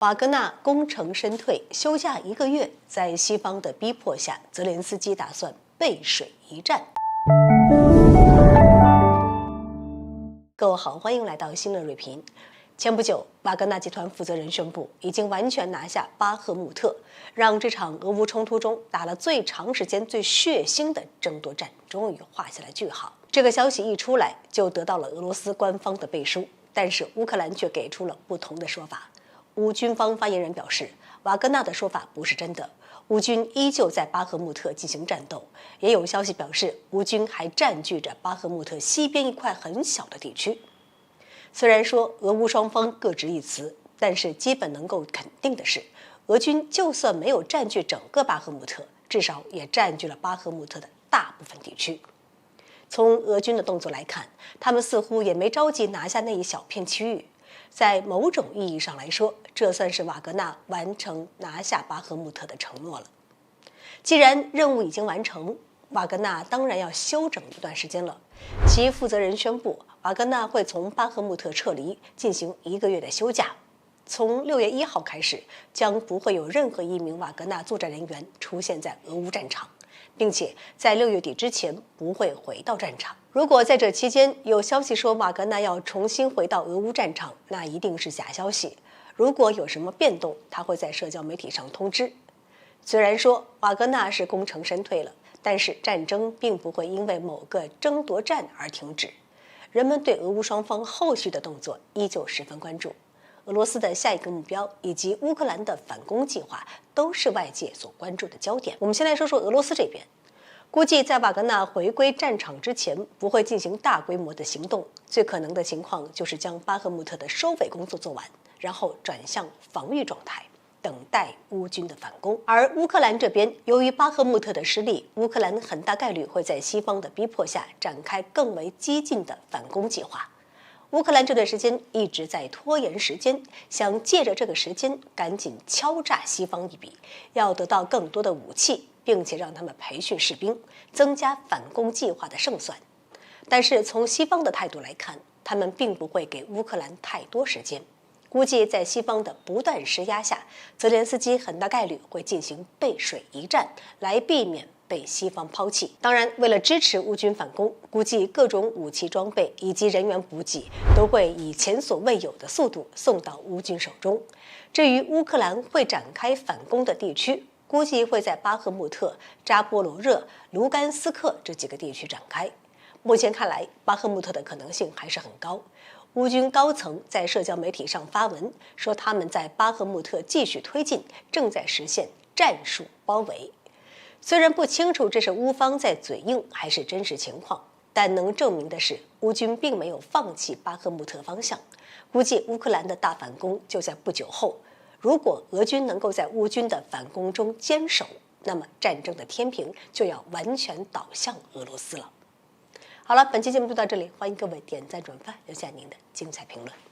瓦格纳功成身退，休假1个月，在西方的逼迫下，泽连斯基打算背水一战。各位好，欢迎来到新乐锐评。前不久，瓦格纳集团负责人宣布，已经完全拿下巴赫穆特，让这场俄乌冲突中打了最长时间、最血腥的争夺战终于画下了句号。这个消息一出来，就得到了俄罗斯官方的背书，但是乌克兰却给出了不同的说法。乌军方发言人表示，瓦格纳的说法不是真的，乌军依旧在巴赫穆特进行战斗。也有消息表示，乌军还占据着巴赫穆特西边一块很小的地区。虽然说俄乌双方各执一词，但是基本能够肯定的是，俄军就算没有占据整个巴赫穆特，至少也占据了巴赫穆特的大部分地区。从俄军的动作来看，他们似乎也没着急拿下那一小片区域。在某种意义上来说，这算是瓦格纳完成拿下巴赫穆特的承诺了。既然任务已经完成，瓦格纳当然要休整一段时间了。其负责人宣布，瓦格纳会从巴赫穆特撤离，进行1个月的休假。从6月1号开始，将不会有任何一名瓦格纳作战人员出现在俄乌战场，并且在6月底之前不会回到战场。如果在这期间有消息说瓦格纳要重新回到俄乌战场，那一定是假消息。如果有什么变动，他会在社交媒体上通知。虽然说瓦格纳是功成身退了，但是战争并不会因为某个争夺战而停止。人们对俄乌双方后续的动作依旧十分关注。俄罗斯的下一个目标以及乌克兰的反攻计划都是外界所关注的焦点。我们先来说说俄罗斯这边。估计在瓦格纳回归战场之前，不会进行大规模的行动，最可能的情况就是将巴赫穆特的收尾工作做完，然后转向防御状态，等待乌军的反攻。而乌克兰这边，由于巴赫穆特的失利，乌克兰很大概率会在西方的逼迫下展开更为激进的反攻计划。乌克兰这段时间一直在拖延时间，想借着这个时间赶紧敲诈西方一笔，要得到更多的武器，并且让他们培训士兵，增加反攻计划的胜算。但是从西方的态度来看，他们并不会给乌克兰太多时间。估计在西方的不断施压下，泽连斯基很大概率会进行背水一战，来避免被西方抛弃。当然，为了支持乌军反攻，估计各种武器装备以及人员补给都会以前所未有的速度送到乌军手中。至于乌克兰会展开反攻的地区，估计会在巴赫穆特、扎波罗热、卢甘斯克这几个地区展开。目前看来，巴赫穆特的可能性还是很高。乌军高层在社交媒体上发文说，他们在巴赫穆特继续推进，正在实现战术包围。虽然不清楚这是乌方在嘴硬还是真实情况，但能证明的是，乌军并没有放弃巴赫穆特方向。估计乌克兰的大反攻就在不久后。如果俄军能够在乌军的反攻中坚守，那么战争的天平就要完全倒向俄罗斯了。好了，本期节目就到这里，欢迎各位点赞转发，留下您的精彩评论。